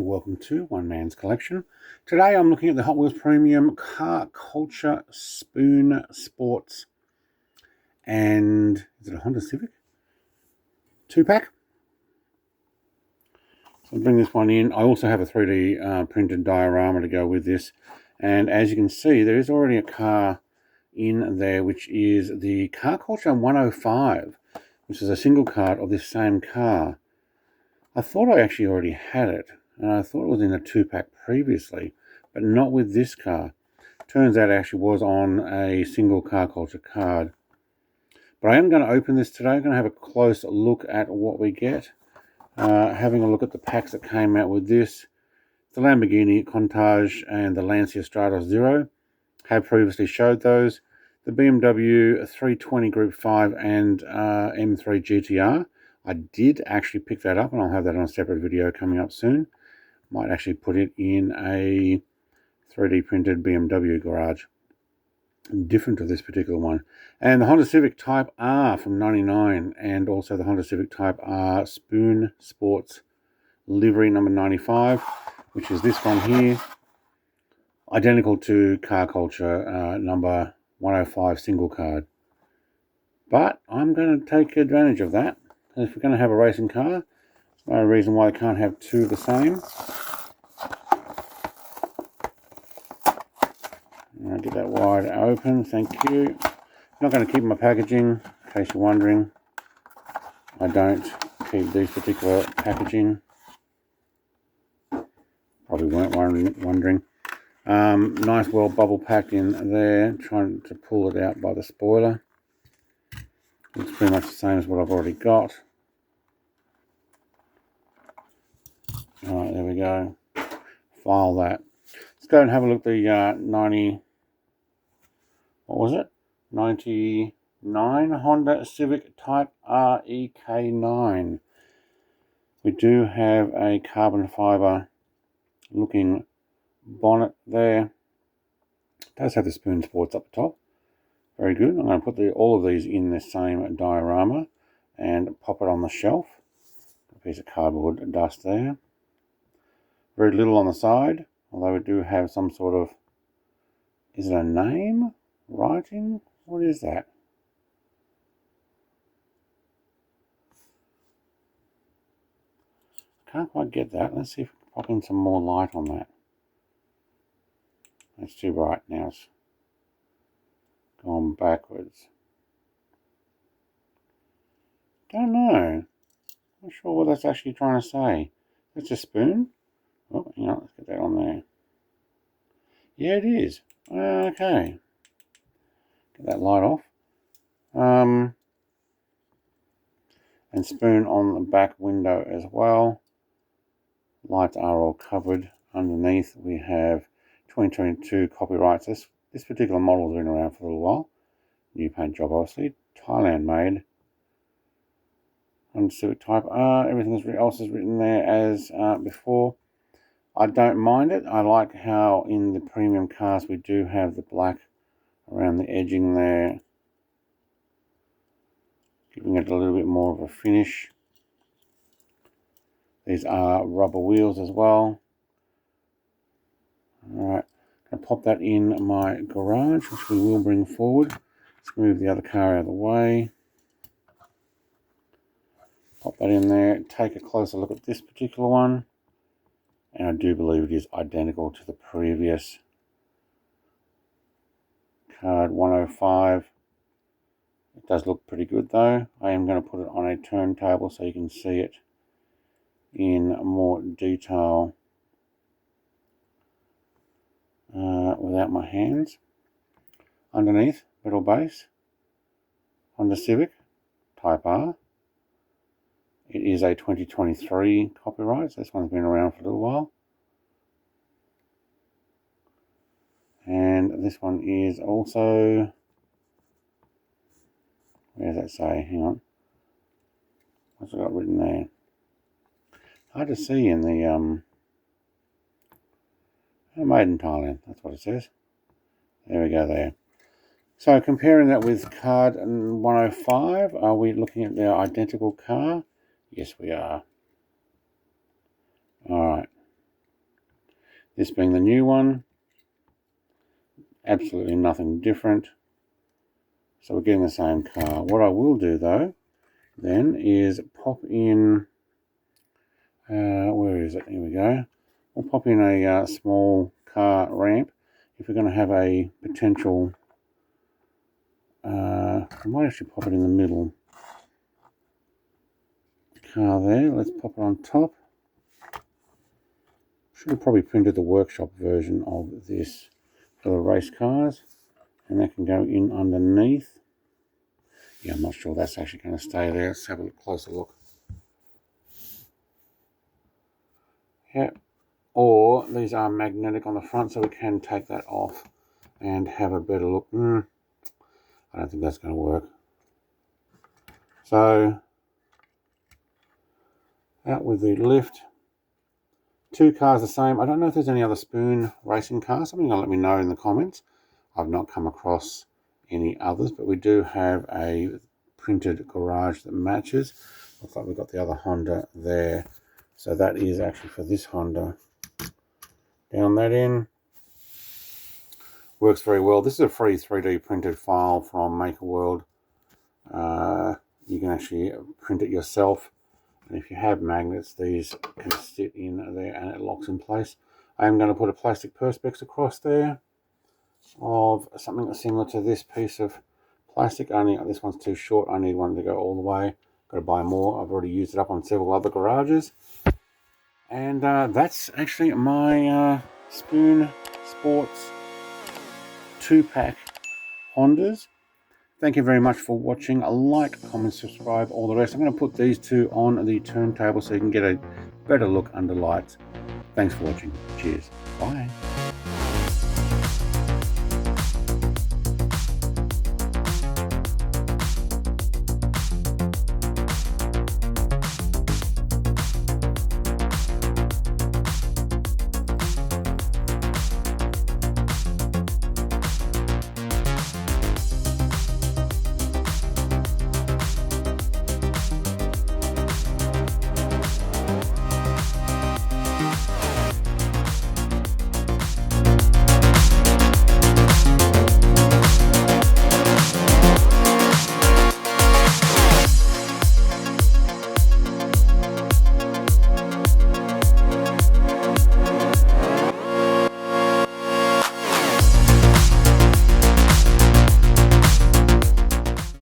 welcome to One Man's Collection. Today I'm looking at the Hot Wheels Premium Car Culture Spoon Sports, and is it a Honda Civic 2-pack? So I'll bring this one in. I also have a 3D printed diorama to go with this, and as you can see there is already a car in there, which is the Car Culture 105, which is a single card of this same car. I thought I actually already had it, and I thought it was in a 2-pack previously, but not with this car. Turns out it actually was on a single Car Culture card. But I am going to open this today. I'm going to have a close look at what we get. Having a look at the packs that came out with this. The Lamborghini Countach and the Lancia Stratos Zero. Have previously showed those. The BMW 320 Group 5 and M3 GTR. I did actually pick that up, and I'll have that on a separate video coming up soon. Might actually put it in a 3D printed BMW garage. Different to this particular one. And the Honda Civic Type R from '99, and also the Honda Civic Type R Spoon Sports livery number 95, which is this one here. Identical to Car Culture number 105 single card. But I'm going to take advantage of that. If we're going to have a racing car, there's no reason why I can't have two the same. I'll get that wide open, thank you. Not going to keep my packaging, in case you're wondering. I don't keep these particular packaging. Probably weren't wondering. Nice, well bubble packed in there. Trying to pull it out by the spoiler. Looks pretty much the same as what I've already got. Alright, there we go. File that. Let's go and have a look at the 99 Honda Civic Type R EK9. We do have a carbon fiber looking bonnet there. It does have the Spoon Sports up the top. Very good. I'm going to put all of these in the same diorama and pop it on the shelf. A piece of cardboard dust there. Very little on the side, although we do have some sort of, is it a name? Writing? What is that? Can't quite get that. Let's see if we can pop in some more light on that. That's too bright now. It's gone backwards. Don't know. Not sure what that's actually trying to say. That's a spoon? Oh, hang on, let's get that on there. Yeah, it is. Okay. Get that light off. And spoon on the back window as well. Lights are all covered. Underneath we have 2022 copyrights. This particular model has been around for a little while. New paint job, obviously. Thailand made. Honda Civic Type R. Everything else is written there as before. I don't mind it. I like how in the premium cars we do have the black around the edging there, giving it a little bit more of a finish. These are rubber wheels as well. Alright, going to pop that in my garage, which we will bring forward. Let's move the other car out of the way. Pop that in there, take a closer look at this particular one. And I do believe it is identical to the previous card 105. It does look pretty good though. I am going to put it on a turntable so you can see it in more detail without my hands. Underneath, metal base, Honda Civic Type R. It is a 2023 copyright, so this one's been around for a little while. And this one is also, where does that say? Hang on. What's it got written there? Hard to see in the, made in Thailand, that's what it says. There we go there. So comparing that with card 105, are we looking at the identical car? Yes, we are. Alright. This being the new one, absolutely nothing different. So we're getting the same car. What I will do though, then, is pop in, where is it? Here we go. We'll pop in a small car ramp if we're going to have a potential, I might actually pop it in the middle. Car there, let's pop it on top. Should have probably printed the workshop version of this for the race cars, and that can go in underneath. Yeah, I'm not sure that's actually going to stay there. Let's have a closer look. Yeah, or these are magnetic on the front, so we can take that off and have a better look. I don't think that's going to work. So, out with the lift. Two cars the same. I don't know if there's any other Spoon racing cars. Somebody will let me know in the comments. I've not come across any others, but we do have a printed garage that matches. Looks like we've got the other Honda there. So that is actually for this Honda. Down that in. Works very well. This is a free 3D printed file from MakerWorld. You can actually print it yourself. And if you have magnets, these can sit in there and it locks in place. I am going to put a plastic perspex across there of something similar to this piece of plastic. Only this one's too short. I need one to go all the way. Got to buy more. I've already used it up on several other garages. And that's actually my Spoon Sports 2-pack Hondas. Thank you very much for watching. Like, comment, subscribe, all the rest. I'm going to put these two on the turntable so you can get a better look under lights. Thanks for watching. Cheers. Bye.